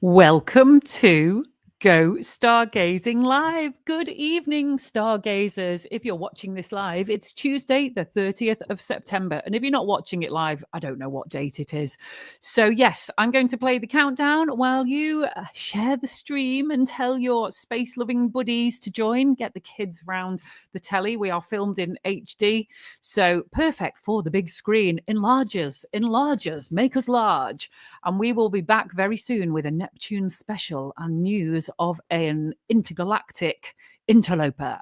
Welcome to Go Stargazing Live. Good evening, stargazers. If you're watching this live, it's Tuesday, the 30th of September. And if you're not watching it live, I don't know what date it is. So, yes, I'm going to play the countdown while you share the stream and tell your space loving buddies to join. Get the kids round the telly. We are filmed in HD. So, perfect for the big screen. Enlarge us, make us large. And we will be back very soon with a Neptune special and news of an intergalactic interloper.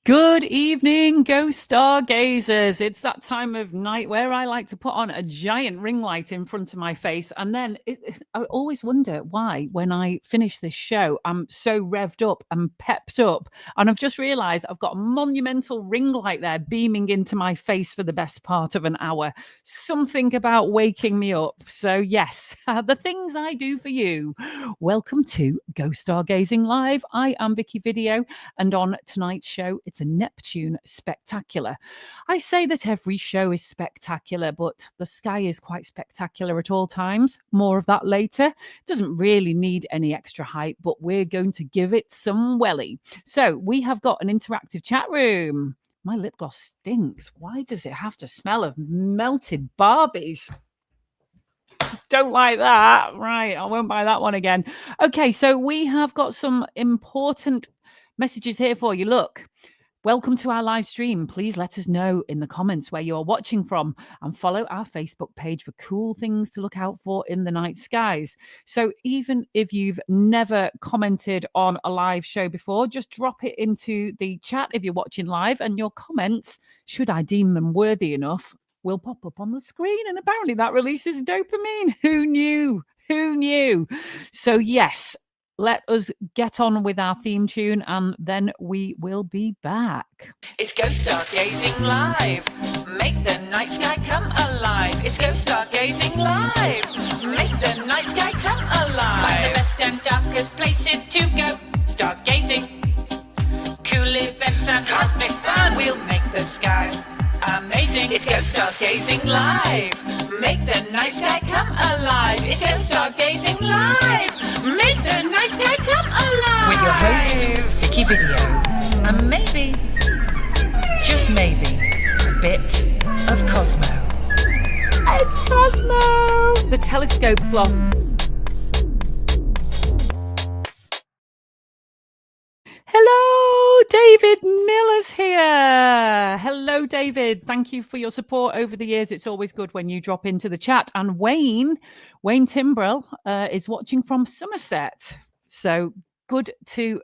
Good evening, Go Stargazers. It's that time of night where I like to put on a giant ring light in front of my face. And then I always wonder why, when I finish this show, I'm so revved up and pepped up. And I've just realized I've got a monumental ring light there beaming into my face for the best part of an hour. Something about waking me up. So, yes, the things I do for you. Welcome to Go Stargazing Live. I am Vicky Video. And on tonight's show, it's a Neptune spectacular. I say that every show is spectacular, but the sky is quite spectacular at all times. More of that later. Doesn't really need any extra hype, but we're going to give it some welly. So we have got an interactive chat room. My lip gloss stinks. Why does it have to smell of melted Barbies? Don't like that. Right, I won't buy that one again. Okay, so we have got some important messages here for you. Look, welcome to our live stream. Please let us know in the comments where you're watching from and follow our Facebook page for cool things to look out for in the night skies. So even if you've never commented on a live show before, just drop it into the chat if you're watching live, and your comments, should I deem them worthy enough, will pop up on the screen. And apparently that releases dopamine. Who knew? Who knew? So yes, let us get on with our theme tune, and then we will be back. It's Go Stargazing Live. Make the night sky come alive. It's Go Stargazing Live. Make the night sky come alive. Find the best and darkest places to go stargazing. Cool events and cosmic fun. We'll make the sky amazing. It's Go Stargazing Live. Make the night sky come alive. It's Go Stargazing Live. Make the night sky come alive. With your host, Vicky Video. And maybe, just maybe, a bit of Cosmo. It's Cosmo! The telescope sloth. Hello, David Miller's here. Hello, David. Thank you for your support over the years. It's always good when you drop into the chat. And Wayne Timbrell is watching from Somerset. So good to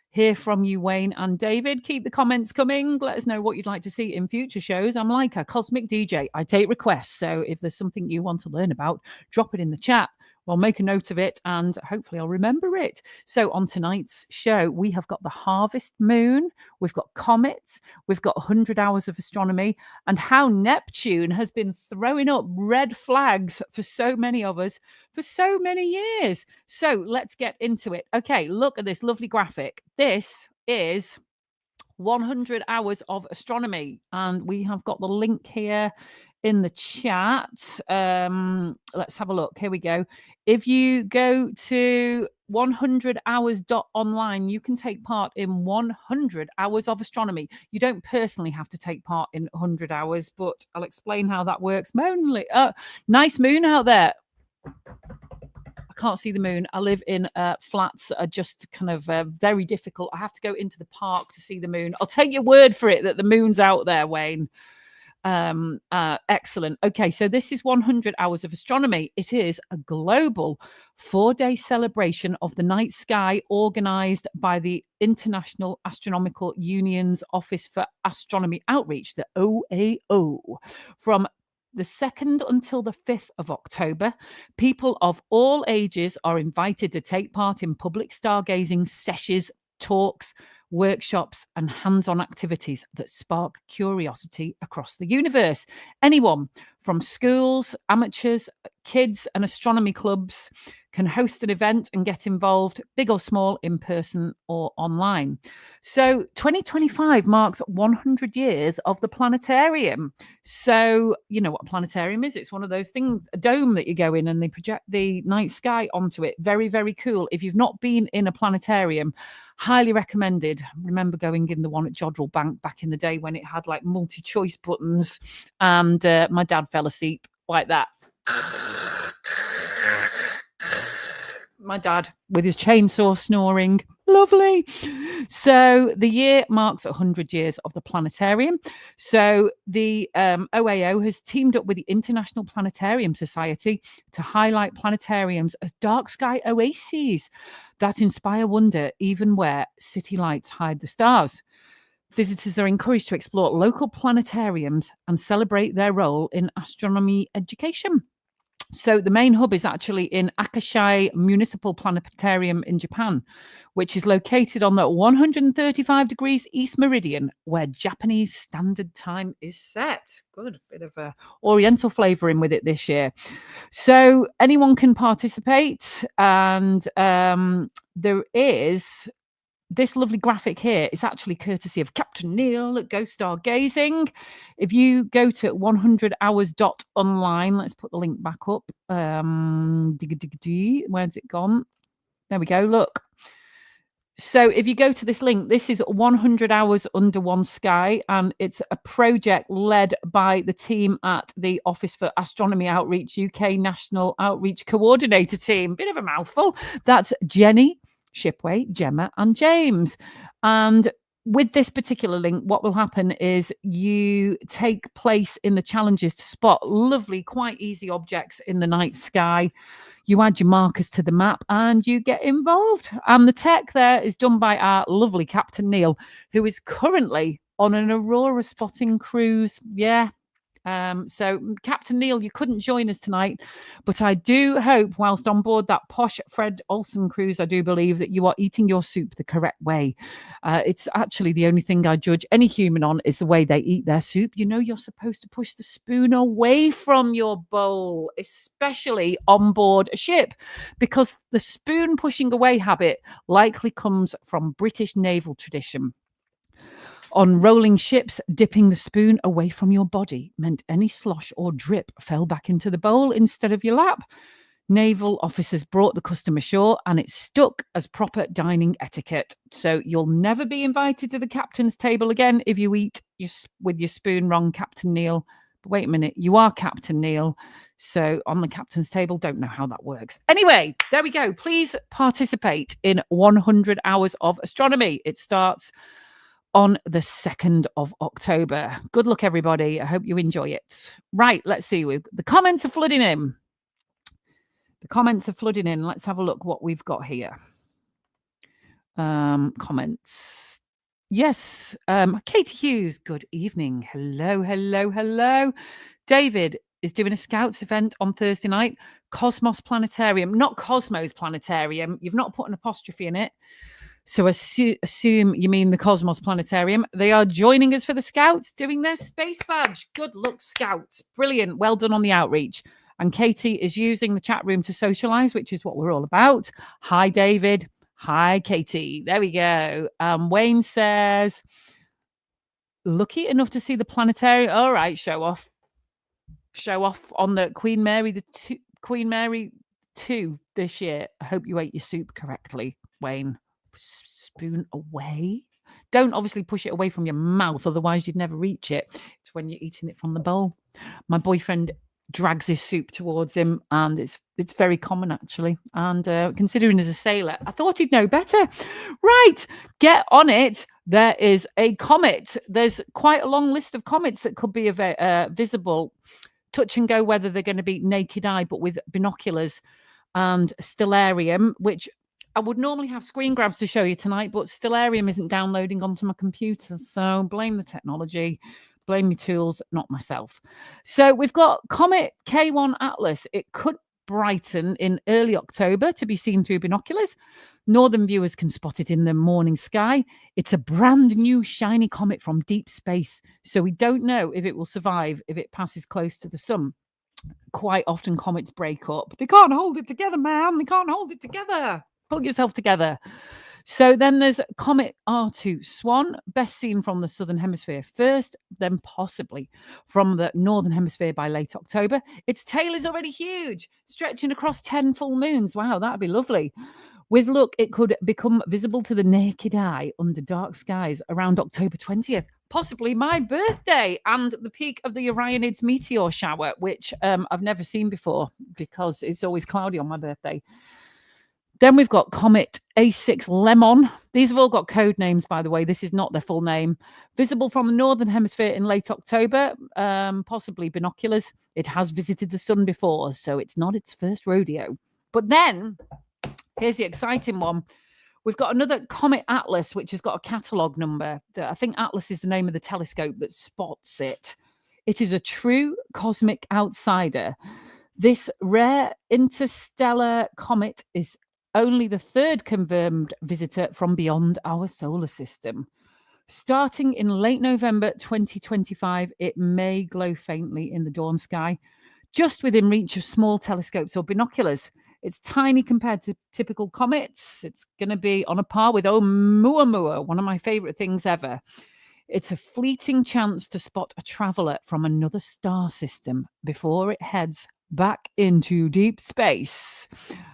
hear from you, Wayne and David. Keep the comments coming. Let us know what you'd like to see in future shows. I'm like a cosmic DJ. I take requests. So if there's something you want to learn about, drop it in the chat. I'll make a note of it and hopefully I'll remember it. So on tonight's show, we have got the harvest moon, we've got comets, we've got 100 hours of astronomy, and how Neptune has been throwing up red flags for so many of us for so many years. So let's get into it. Okay, look at this lovely graphic. This is 100 hours of astronomy, and we have got the link here in the chat. Let's have a look. Here we go. If you go to 100hours.online, you can take part in 100 hours of astronomy. You don't personally have to take part in 100 hours, but I'll explain how that works. Nice moon out there. can't see the moon. I live in flats that are just kind of very difficult. I have to go into the park to see the moon. I'll take your word for it that the moon's out there, Wayne. Excellent. Okay, so this is 100 hours of astronomy. It is a global 4-day celebration of the night sky organized by the International Astronomical Union's Office for Astronomy Outreach, the OAO. From the 2nd until the 5th of October, people of all ages are invited to take part in public stargazing sessions, talks, workshops, and hands-on activities that spark curiosity across the universe. Anyone from schools, amateurs, kids, and astronomy clubs can host an event and get involved, big or small, in person or online. So 2025 marks 100 years of the planetarium. So you know what a planetarium is. It's one of those things, a dome that you go in and they project the night sky onto it. Very, very cool. If you've not been in a planetarium, highly recommended. Remember going in the one at Jodrell Bank back in the day when it had like multi-choice buttons, and my dad fell asleep like that. My dad with his chainsaw snoring. Lovely. So the year marks 100 years of the planetarium. So the OAO has teamed up with the International Planetarium Society to highlight planetariums as dark sky oases that inspire wonder even where city lights hide the stars. Visitors are encouraged to explore local planetariums and celebrate their role in astronomy education. So the main hub is actually in Akashai Municipal Planetarium in Japan, which is located on the 135 degrees East Meridian, where Japanese Standard Time is set. Good, bit of a Oriental flavour in with it this year. So anyone can participate, and there is this lovely graphic here. Is actually courtesy of Captain Neil at Go Stargazing. If you go to 100hours.online, let's put the link back up. Where's it gone? There we go. Look. So if you go to this link, this is 100 Hours Under One Sky, and it's a project led by the team at the Office for Astronomy Outreach, UK National Outreach Coordinator Team. Bit of a mouthful. That's Jenny, Shipway, Gemma, and James. And with this particular link, what will happen is you take place in the challenges to spot lovely, quite easy objects in the night sky. You add your markers to the map and you get involved. And the tech there is done by our lovely Captain Neil, who is currently on an aurora spotting cruise. Yeah. So Captain Neil, you couldn't join us tonight, but I do hope whilst on board that posh Fred Olsen cruise, I do believe that you are eating your soup the correct way. It's actually the only thing I judge any human on is the way they eat their soup. You know, you're supposed to push the spoon away from your bowl, especially on board a ship, because the spoon pushing away habit likely comes from British naval tradition. On rolling ships, dipping the spoon away from your body meant any slosh or drip fell back into the bowl instead of your lap. Naval officers brought the custom ashore and it stuck as proper dining etiquette. So you'll never be invited to the captain's table again if you eat with your spoon wrong, Captain Neil. But wait a minute, you are Captain Neil. So on the captain's table, don't know how that works. Anyway, there we go. Please participate in 100 Hours of Astronomy. It starts on the 2nd of October. Good luck, everybody. I hope you enjoy it. Right, let's see. The comments are flooding in. Let's have a look what we've got here. Comments. Yes. Katie Hughes, good evening. Hello. David is doing a Scouts event on Thursday night. Cosmos Planetarium, not Cosmos Planetarium. You've not put an apostrophe in it. So assume you mean the Cosmos Planetarium. They are joining us for the Scouts, doing their space badge. Good luck, Scouts. Brilliant. Well done on the outreach. And Katie is using the chat room to socialise, which is what we're all about. Hi, David. Hi, Katie. There we go. Wayne says, lucky enough to see the planetarium. All right, show off on the Queen Mary 2 this year. I hope you ate your soup correctly, Wayne. Spoon away. Don't obviously push it away from your mouth, otherwise you'd never reach it. It's when you're eating it from the bowl. My boyfriend drags his soup towards him, and it's very common actually. And considering as a sailor, I thought he'd know better. Right, get on it. There is a comet. There's quite a long list of comets that could be visible. Touch and go whether they're going to be naked eye, but with binoculars and stellarium, which I would normally have screen grabs to show you tonight, but stellarium isn't downloading onto my computer. So blame the technology, blame me tools, not myself. So we've got Comet K1 Atlas. It could brighten in early October to be seen through binoculars. Northern viewers can spot it in the morning sky. It's a brand new shiny comet from deep space. So we don't know if it will survive if it passes close to the sun. Quite often comets break up. They can't hold it together, man. They can't hold it together. Pull yourself together. So then there's Comet R2 Swan, best seen from the southern hemisphere first, then possibly from the northern hemisphere by late October. Its tail is already huge, stretching across 10 full moons. Wow, that'd be lovely. With luck, it could become visible to the naked eye under dark skies around October 20th, possibly my birthday and the peak of the Orionids meteor shower, which I've never seen before because it's always cloudy on my birthday. Then we've got Comet A6 Lemon. These have all got code names, by the way. This is not their full name. Visible from the northern hemisphere in late October, possibly binoculars. It has visited the sun before, so it's not its first rodeo. But then, here's the exciting one. We've got another Comet Atlas, which has got a catalogue number. I think Atlas is the name of the telescope that spots it. It is a true cosmic outsider. This rare interstellar comet is only the third confirmed visitor from beyond our solar system. Starting in late November 2025, it may glow faintly in the dawn sky, just within reach of small telescopes or binoculars. It's tiny compared to typical comets. It's going to be on a par with Oumuamua, one of my favorite things ever. It's a fleeting chance to spot a traveler from another star system before it heads back into deep space.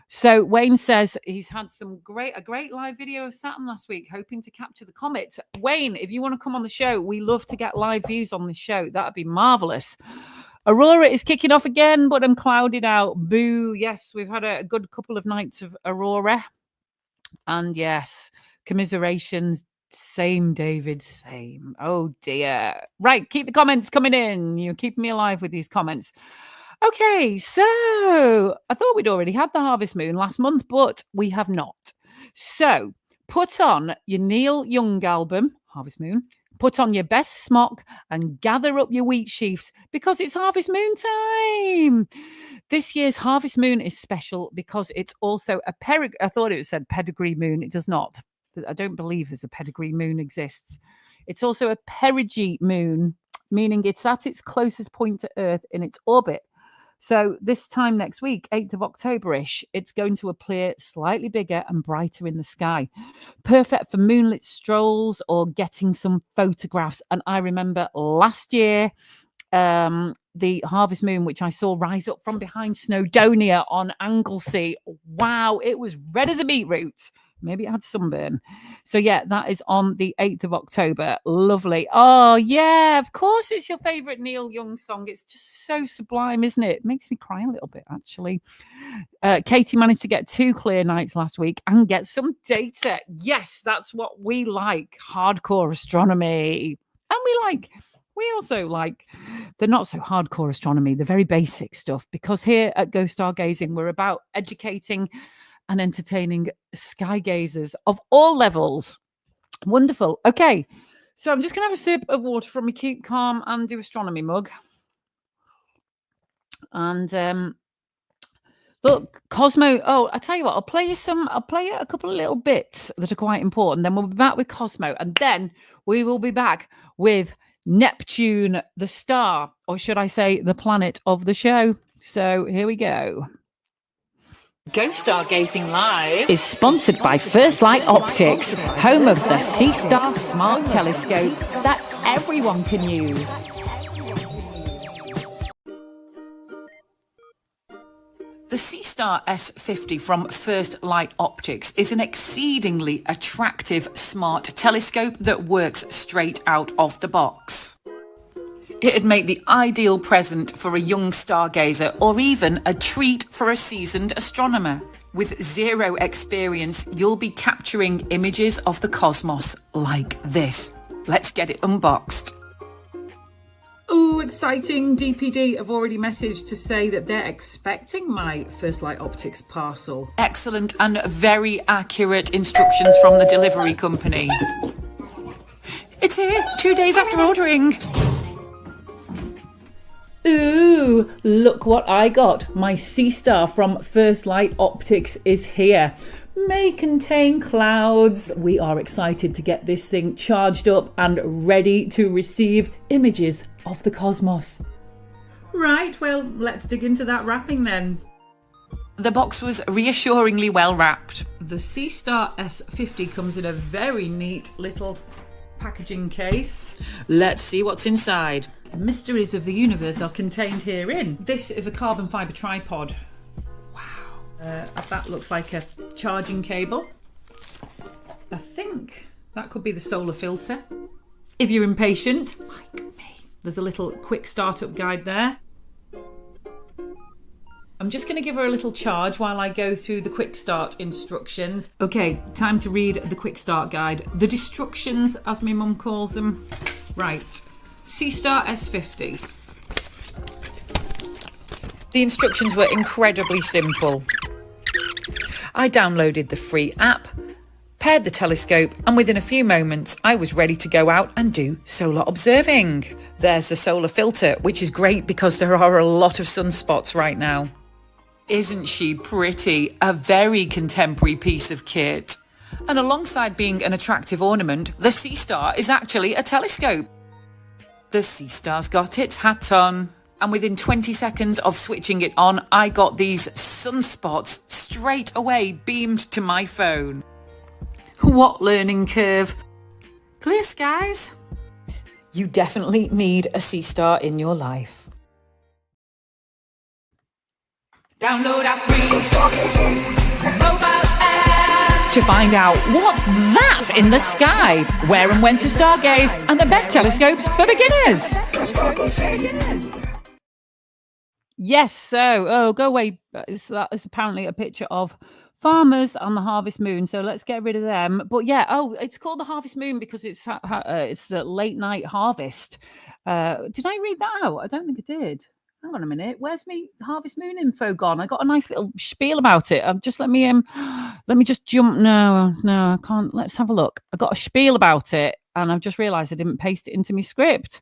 So Wayne says he's had a great live video of Saturn last week, hoping to capture the comet. Wayne, if you want to come on the show, we love to get live views on the show. That'd be marvelous. Aurora is kicking off again, but I'm clouded out. Boo. Yes, we've had a good couple of nights of Aurora. And yes, commiserations. Same, David, same. Oh, dear. Right, keep the comments coming in. You're keeping me alive with these comments. Okay, so I thought we'd already had the harvest moon last month, but we have not. So put on your Neil Young album, Harvest Moon. Put on your best smock and gather up your wheat sheaves because it's harvest moon time. This year's harvest moon is special because it's also a I thought it said pedigree moon. It does not. I don't believe there's a pedigree moon exists. It's also a perigee moon, meaning it's at its closest point to Earth in its orbit. So this time next week, 8th of October-ish, it's going to appear slightly bigger and brighter in the sky. Perfect for moonlit strolls or getting some photographs. And I remember last year, the harvest moon, which I saw rise up from behind Snowdonia on Anglesey. Wow, it was red as a beetroot. Maybe it had sunburn. So yeah, that is on the 8th of October. Lovely. Oh yeah, of course it's your favorite Neil Young song. It's just so sublime, isn't it? It makes me cry a little bit, actually. Katie managed to get 2 clear nights last week and get some data. Yes, that's what we like. Hardcore astronomy. And we also like the not so hardcore astronomy, the very basic stuff, because here at Go Stargazing, we're about educating and entertaining sky gazers of all levels. Wonderful. Okay, so I'm just going to have a sip of water from my Keep Calm and Do Astronomy mug. And look, Cosmo. Oh, I tell you what, I'll play you a couple of little bits that are quite important. Then we'll be back with Cosmo, and then we will be back with Neptune, the star, or should I say the planet of the show. So here we go. Go Stargazing Live is sponsored by First Light Optics, home of the Sea Star Smart Telescope that everyone can use. The Sea Star S50 from First Light Optics is an exceedingly attractive smart telescope that works straight out of the box. It'd make the ideal present for a young stargazer or even a treat for a seasoned astronomer. With zero experience, you'll be capturing images of the cosmos like this. Let's get it unboxed. Oh, exciting. DPD have already messaged to say that they're expecting my First Light Optics parcel. Excellent and very accurate instructions from the delivery company. It's here 2 days after ordering. Ooh, look what I got. My Sea Star from First Light Optics is here. May contain clouds. We are excited to get this thing charged up and ready to receive images of the cosmos. Right, well, let's dig into that wrapping then. The box was reassuringly well wrapped. The Sea Star S50 comes in a very neat little packaging case. Let's see what's inside. The mysteries of the universe are contained herein. This is a carbon fibre tripod. Wow. That looks like a charging cable. I think that could be the solar filter. If you're impatient, like me, there's a little quick startup guide there. I'm just going to give her a little charge while I go through the quick start instructions. Okay, time to read the quick start guide. The destructions, as my mum calls them. Right. Sea Star S50. The instructions were incredibly simple. I downloaded the free app, paired the telescope, and within a few moments I was ready to go out and do solar observing. There's the solar filter, which is great because there are a lot of sunspots right now. Isn't she pretty? A very contemporary piece of kit. And alongside being an attractive ornament, the Sea Star is actually a telescope. The Sea Star's got its hat on, and within 20 seconds of switching it on, I got these sunspots straight away beamed to my phone. What learning curve? Clear skies? You definitely need a Sea Star in your life. Download our free Go Stargazing mobile app to find out what's that in the sky, where and when to stargaze, and the best telescopes for beginners. Go Stargazing. Yes, so, go away. That is apparently a picture of farmers on the harvest moon, so let's get rid of them. But yeah, it's called the harvest moon because it's the late night harvest. Did I read that out? I don't think I did. Hang on a minute. Where's me harvest moon info gone? I got a nice little spiel about it. Just let me just jump. No, I can't. Let's have a look. I got a spiel about it, and I've just realised I didn't paste it into my script.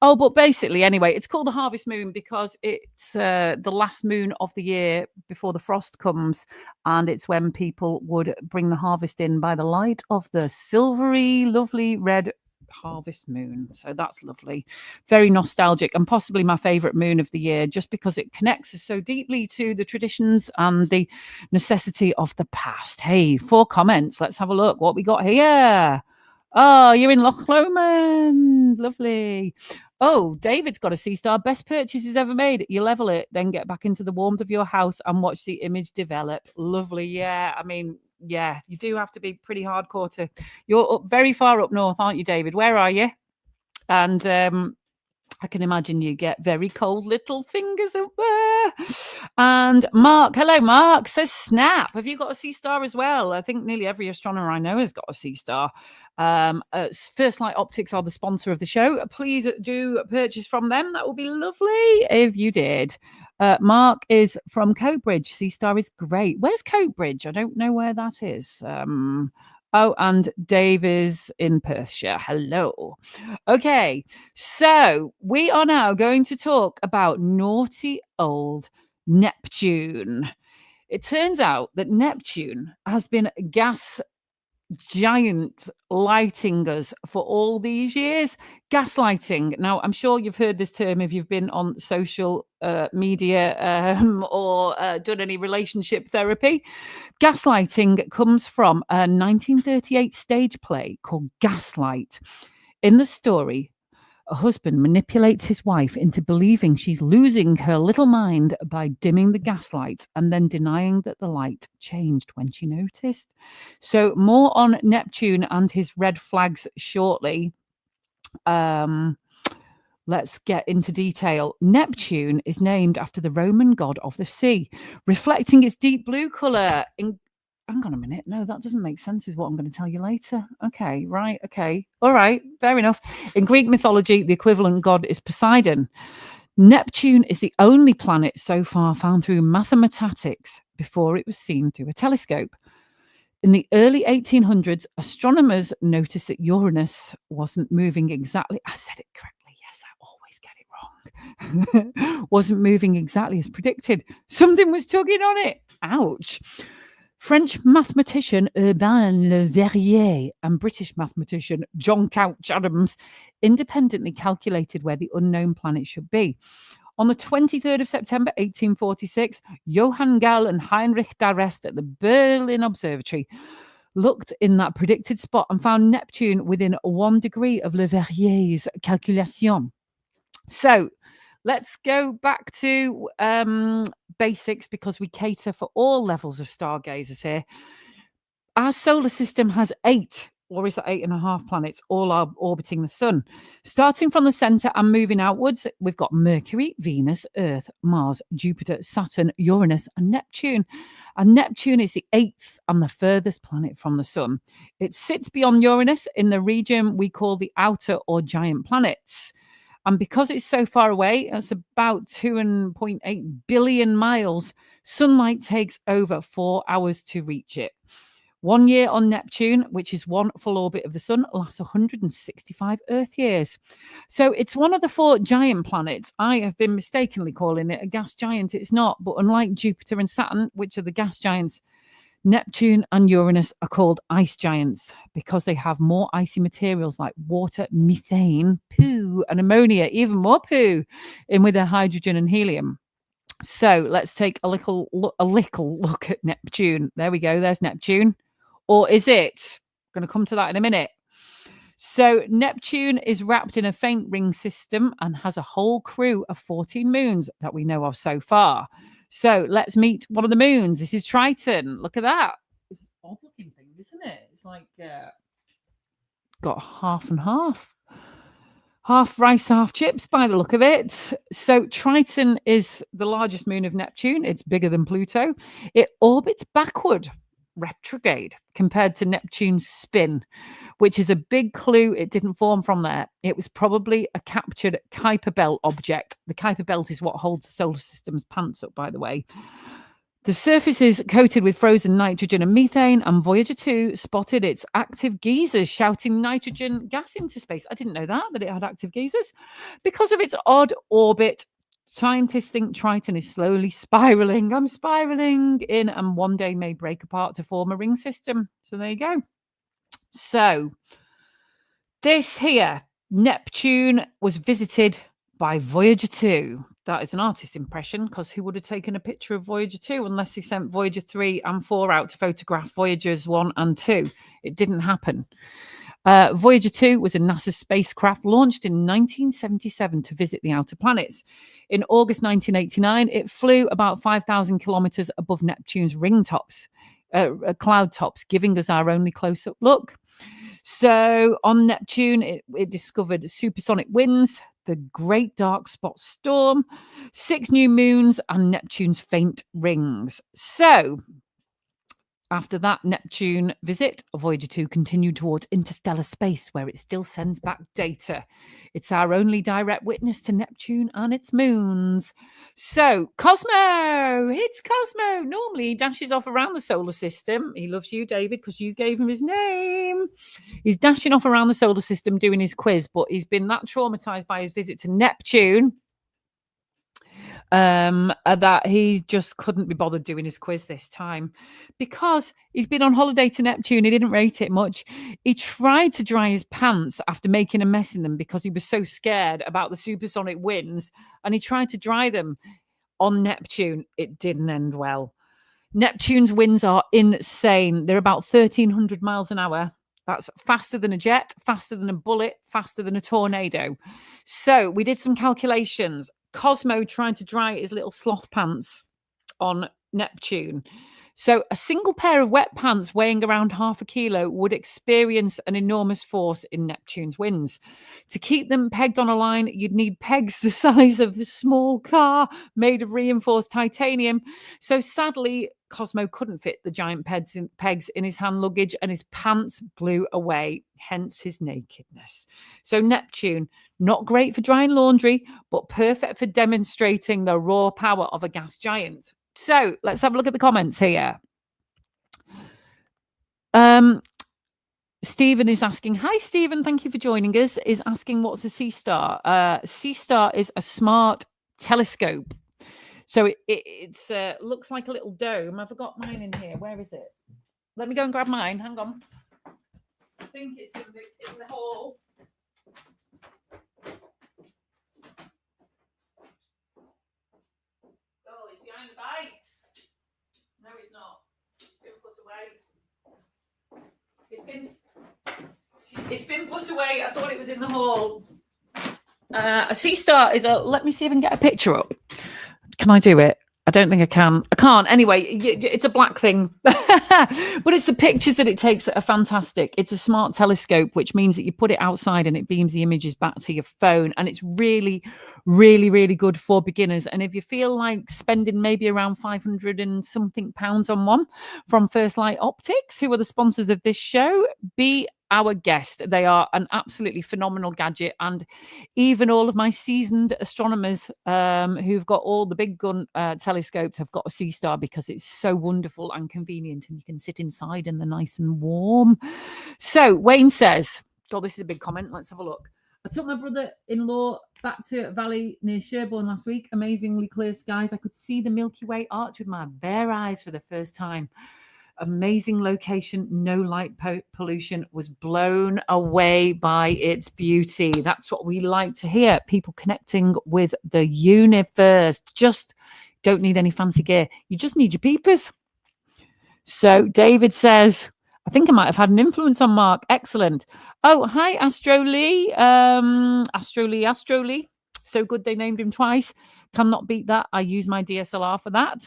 Oh, but basically, anyway, it's called the harvest moon because it's the last moon of the year before the frost comes, and it's when people would bring the harvest in by the light of the silvery, lovely red harvest moon. So that's lovely, very nostalgic, and possibly my favourite moon of the year, just because it connects us so deeply to the traditions and the necessity of the past. Hey, 4 comments. Let's have a look what we got here. Oh, you're in Loch Lomond. Lovely. Oh, David's got a Sea Star. Best purchase he's ever made. You level it, then get back into the warmth of your house and watch the image develop. Lovely. Yeah, I mean, yeah, you do have to be pretty hardcore to... You're up very far up north, aren't you, David? Where are you? And I can imagine you get very cold little fingers up there. And Mark, hello, Mark, says snap. Have you got a Sea Star as well? I think nearly every astronomer I know has got a Sea Star. First Light Optics are the sponsor of the show. Please do purchase from them. That would be lovely if you did. Mark is from Coatbridge. Sea Star is great. Where's Coatbridge? I don't know where that is. Oh, and Dave is in Perthshire. Hello. Okay, so we are now going to talk about naughty old Neptune. It turns out that Neptune has been gas giant lighting us for all these years. Gaslighting. Now, I'm sure you've heard this term if you've been on social media or done any relationship therapy. Gaslighting comes from a 1938 stage play called Gaslight. In the story, a husband manipulates his wife into believing she's losing her little mind by dimming the gaslights and then denying that the light changed when she noticed. So more on Neptune and his red flags shortly. let's get into detail. Neptune is named after the Roman god of the sea, reflecting its deep blue colour. Hang on a minute. No, that doesn't make sense, is what I'm going to tell you later. Okay, right. Okay. All right. Fair enough. In Greek mythology, the equivalent god is Poseidon. Neptune is the only planet so far found through mathematics before it was seen through a telescope. In the early 1800s, astronomers noticed that Uranus wasn't moving exactly. I said it correctly. Yes, I always get it wrong. Wasn't moving exactly as predicted. Something was tugging on it. Ouch. French mathematician Urbain Le Verrier and British mathematician John Couch Adams independently calculated where the unknown planet should be. On the 23rd of September 1846, Johann Galle and Heinrich d'Arrest at the Berlin Observatory looked in that predicted spot and found Neptune within 1 degree of Le Verrier's calculation. So let's go back to basics, because we cater for all levels of stargazers here. Our solar system has 8, or is it 8.5 planets, all are orbiting the sun. Starting from the center and moving outwards, we've got Mercury, Venus, Earth, Mars, Jupiter, Saturn, Uranus, and Neptune. And Neptune is the 8th and the furthest planet from the sun. It sits beyond Uranus in the region we call the outer or giant planets. And because it's so far away, it's about 2.8 billion miles, sunlight takes over 4 hours to reach it. 1 year on Neptune, which is 1 full orbit of the sun, lasts 165 Earth years. So it's one of the 4 giant planets. I have been mistakenly calling it a gas giant. It's not, but unlike Jupiter and Saturn, which are the gas giants, Neptune and Uranus are called ice giants because they have more icy materials like water, methane, poo, and ammonia, even more poo, in with their hydrogen and helium. So let's take a little look at Neptune. There we go. There's Neptune. Or is it? I'm going to come to that in a minute. So Neptune is wrapped in a faint ring system and has a whole crew of 14 moons that we know of so far. So let's meet one of the moons. This is Triton. Look at that. It's an odd looking thing, isn't it? It's like got half and half. Half rice, half chips by the look of it. So Triton is the largest moon of Neptune. It's bigger than Pluto. It orbits backward, retrograde, compared to Neptune's spin, which is a big clue it didn't form from there. It was probably a captured Kuiper belt object. The Kuiper belt is what holds the solar system's pants up, by the way. The surface is coated with frozen nitrogen and methane, and Voyager 2 spotted its active geysers shouting nitrogen gas into space. I didn't know that it had active geysers. Because of its odd orbit, scientists think Triton is slowly spiraling. I'm spiraling in, and one day may break apart to form a ring system. So there you go. So this here, Neptune, was visited by Voyager 2. That is an artist's impression, because who would have taken a picture of Voyager 2 unless they sent Voyager 3 and 4 out to photograph Voyagers 1 and 2? It didn't happen. Voyager 2 was a NASA spacecraft launched in 1977 to visit the outer planets. In August 1989, it flew about 5,000 kilometers above Neptune's cloud tops, giving us our only close-up look. So on Neptune, it discovered supersonic winds, the Great Dark Spot Storm, 6 new moons, and Neptune's faint rings. So after that Neptune visit, Voyager 2 continued towards interstellar space, where it still sends back data. It's our only direct witness to Neptune and its moons. So, Cosmo! It's Cosmo! Normally, he dashes off around the solar system. He loves you, David, because you gave him his name. He's dashing off around the solar system doing his quiz, but he's been that traumatized by his visit to Neptune that he just couldn't be bothered doing his quiz this time, because he's been on holiday to Neptune. He didn't rate it much. He tried to dry his pants after making a mess in them because he was so scared about the supersonic winds, and he tried to dry them on Neptune. It didn't end well. Neptune's winds are insane. They're about 1,300 miles an hour. That's faster than a jet, faster than a bullet, faster than a tornado. So we did some calculations. Cosmo tried to dry his little sloth pants on Neptune. So a single pair of wet pants weighing around 0.5 kilo would experience an enormous force in Neptune's winds. To keep them pegged on a line, you'd need pegs the size of a small car made of reinforced titanium. So sadly, Cosmo couldn't fit the giant pegs in his hand luggage, and his pants blew away, hence his nakedness. So Neptune, not great for drying laundry, but perfect for demonstrating the raw power of a gas giant. So let's have a look at the comments here. Stephen is asking, hi Stephen, thank you for joining us, is asking what's a sea star. Sea star is a smart telescope. So it looks like a little dome. I've got mine in here. Where is it? Let me go and grab mine. Hang on. I think it's in the hall. Oh, it's behind the bikes. No, it's not. Been put away. It's been put away. I thought it was in the hall. A sea star is a. Let me see if I can get a picture up. Can I do it? I don't think I can. I can't. Anyway, it's a black thing. But it's the pictures that it takes that are fantastic. It's a smart telescope, which means that you put it outside and it beams the images back to your phone. And it's really, really, really good for beginners. And if you feel like spending maybe around 500 and something pounds on one from First Light Optics, who are the sponsors of this show, be our guest. They are an absolutely phenomenal gadget, and even all of my seasoned astronomers who've got all the big gun telescopes have got a sea star because it's so wonderful and convenient, and you can sit inside and they're nice and warm. So Wayne says, oh, this is a big comment. Let's have a look. I took my brother-in-law back to Valley near Sherborne last week. Amazingly clear skies. I could see the Milky Way arch with my bare eyes for the first time. Amazing location, no light pollution, was blown away by its beauty. That's what we like to hear. People connecting with the universe. Just don't need any fancy gear. You just need your peepers. So David says, I think I might have had an influence on Mark. Excellent. Oh, hi, Astro Lee. Astro Lee. So good they named him twice. Cannot beat that. I use my DSLR for that.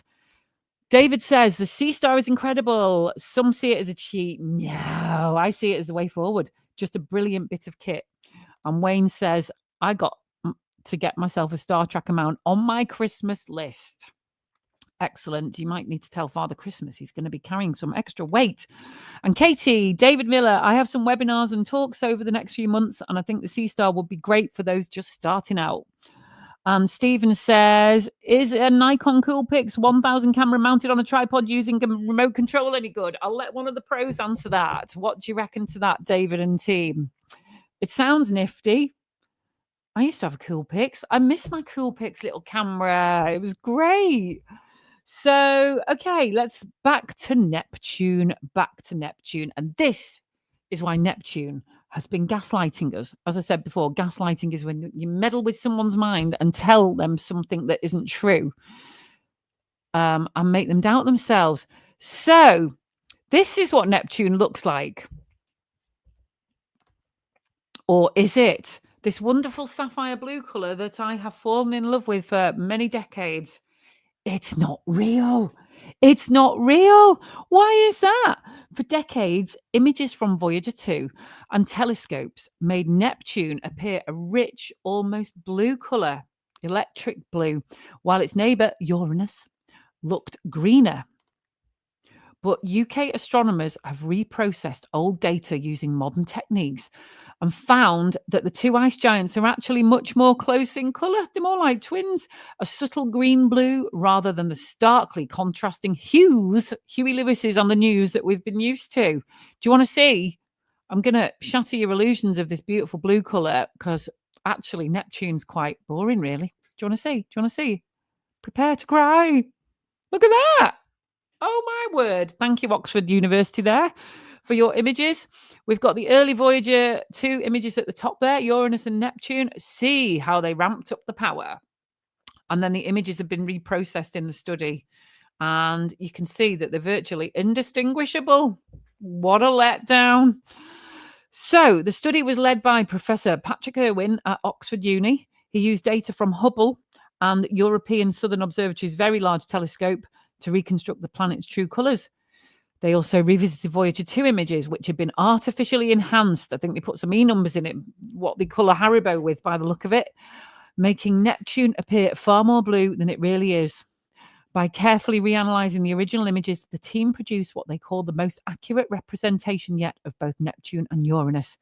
David says, the sea star is incredible. Some see it as a cheat. No, I see it as the way forward. Just a brilliant bit of kit. And Wayne says, I got to get myself a Star Tracker mount on my Christmas list. Excellent. You might need to tell Father Christmas he's going to be carrying some extra weight. And Katie, David Miller, I have some webinars and talks over the next few months, and I think the sea star will be great for those just starting out. And Stephen says, is a Nikon Coolpix 1000 camera mounted on a tripod using a remote control any good? I'll let one of the pros answer that. What do you reckon to that, David and team? It sounds nifty. I used to have a Coolpix. I miss my Coolpix little camera. It was great. So, okay, let's back to Neptune. And this is why Neptune has been gaslighting us. As I said before, gaslighting is when you meddle with someone's mind and tell them something that isn't true, and make them doubt themselves. So this is what Neptune looks like. Or is it this wonderful sapphire blue color that I have fallen in love with for many decades? It's not real. It's not real. Why is that? For decades, images from Voyager 2 and telescopes made Neptune appear a rich, almost blue color, electric blue, while its neighbor, Uranus, looked greener. But UK astronomers have reprocessed old data using modern techniques and found that the two ice giants are actually much more close in colour. They're more like twins, a subtle green-blue rather than the starkly contrasting hues, Huey Lewis's on the news that we've been used to. Do you want to see? I'm going to shatter your illusions of this beautiful blue colour because actually Neptune's quite boring, really. Do you want to see? Do you want to see? Prepare to cry. Look at that. Oh, my word. Thank you, Oxford University, there for your images. We've got the early Voyager 2 images at the top there, Uranus and Neptune. See how they ramped up the power. And then the images have been reprocessed in the study. And you can see that they're virtually indistinguishable. What a letdown. So the study was led by Professor Patrick Irwin at Oxford Uni. He used data from Hubble and European Southern Observatory's Very Large Telescope to reconstruct the planet's true colours. They also revisited Voyager 2 images, which had been artificially enhanced. I think they put some E numbers in it, what they colour Haribo with by the look of it, making Neptune appear far more blue than it really is. By carefully reanalyzing the original images, the team produced what they call the most accurate representation yet of both Neptune and Uranus.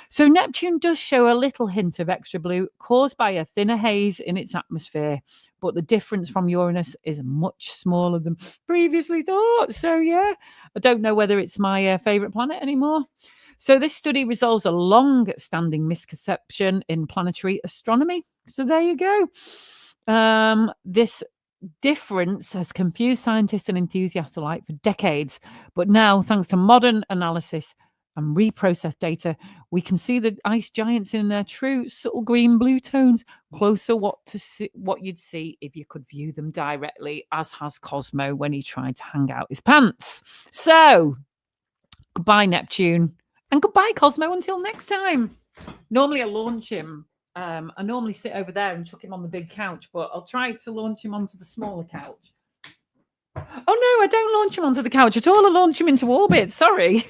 So Neptune does show a little hint of extra blue caused by a thinner haze in its atmosphere, but the difference from Uranus is much smaller than previously thought. So yeah, I don't know whether it's my favorite planet anymore. So this study resolves a long-standing misconception in planetary astronomy. So there you go. This difference has confused scientists and enthusiasts alike for decades, but now, thanks to modern analysis and reprocessed data, we can see the ice giants in their true subtle green-blue tones, closer what you'd see if you could view them directly, as has Cosmo when he tried to hang out his pants. So, goodbye, Neptune, and goodbye, Cosmo, until next time. Normally I launch him. I normally sit over there and chuck him on the big couch, but I'll try to launch him onto the smaller couch. Oh no, I don't launch him onto the couch at all. I launch him into orbit. Sorry.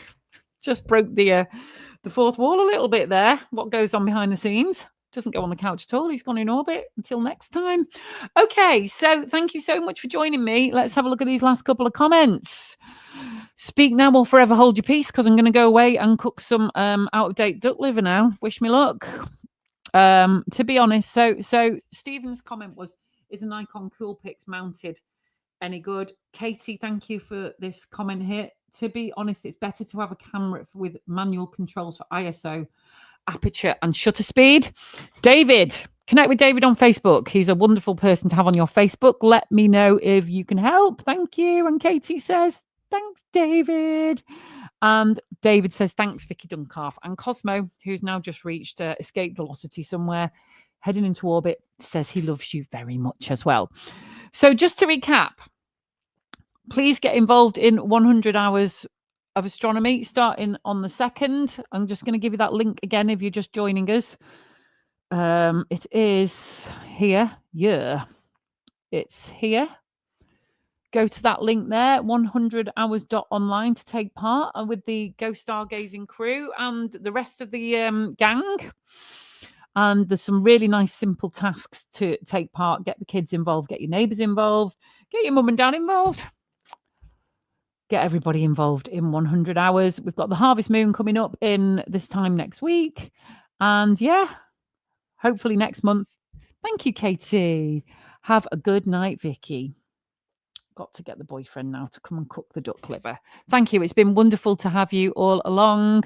Just broke the fourth wall a little bit there. What goes on behind the scenes doesn't go on the couch at all. He's gone in orbit. Until next time. Okay, so thank you so much for joining me. Let's have a look at these last couple of comments. Speak now or forever hold your peace, because I'm going to go away and cook some out-of-date duck liver now. Wish me luck. To be honest, so Stephen's comment was, is a Nikon Coolpix mounted any good? Katie, thank you for this comment here. To be honest, it's better to have a camera with manual controls for ISO, aperture and shutter speed. David, connect with David on Facebook. He's a wonderful person to have on your Facebook. Let me know if you can help. Thank you. And Katie says, thanks, David. And David says, thanks, Vicky Duncalf. And Cosmo, who's now just reached escape velocity somewhere, heading into orbit, says he loves you very much as well. So just to recap, please get involved in 100 hours of astronomy starting on the 2nd. I'm just going to give you that link again if you're just joining us. It is here. Yeah, it's here. Go to that link there, 100hours.online, to take part with the Go Stargazing crew and the rest of the gang. And there's some really nice, simple tasks to take part. Get the kids involved, get your neighbours involved, get your mum and dad involved. Get everybody involved in 100 hours. We've got the harvest moon coming up in this time next week. And yeah, hopefully next month. Thank you, Katie. Have a good night, Vicky. Got to get the boyfriend now to come and cook the duck liver. Thank you. It's been wonderful to have you all along.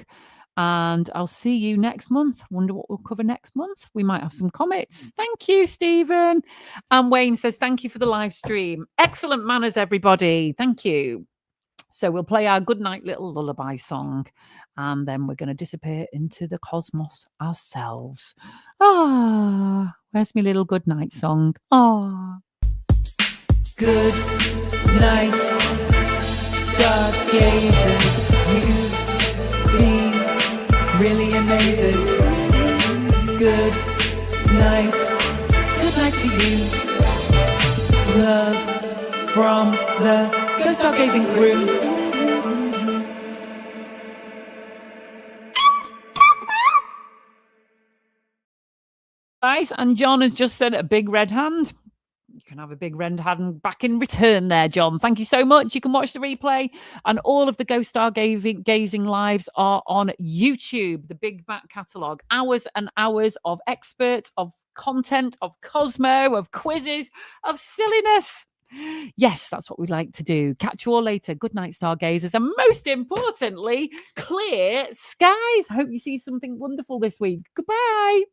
And I'll see you next month. Wonder what we'll cover next month. We might have some comets. Thank you, Stephen. And Wayne says, thank you for the live stream. Excellent manners, everybody. Thank you. So we'll play our good night little lullaby song. And then we're going to disappear into the cosmos ourselves. Ah, where's my little good night song? Ah. Good night, stargazers. You've been really amazing. Good night to you. Love from the Go Stargazing crew. Guys, and John has just said a big red hand. You can have a big red hand back in return there, John. Thank you so much. You can watch the replay, and all of the Go Stargazing lives are on YouTube, the big back catalogue. Hours and hours of experts, of content, of Cosmo, of quizzes, of silliness. Yes, that's what we like to do. Catch you all later. Good night, stargazers. And most importantly, clear skies. I hope you see something wonderful this week. Goodbye.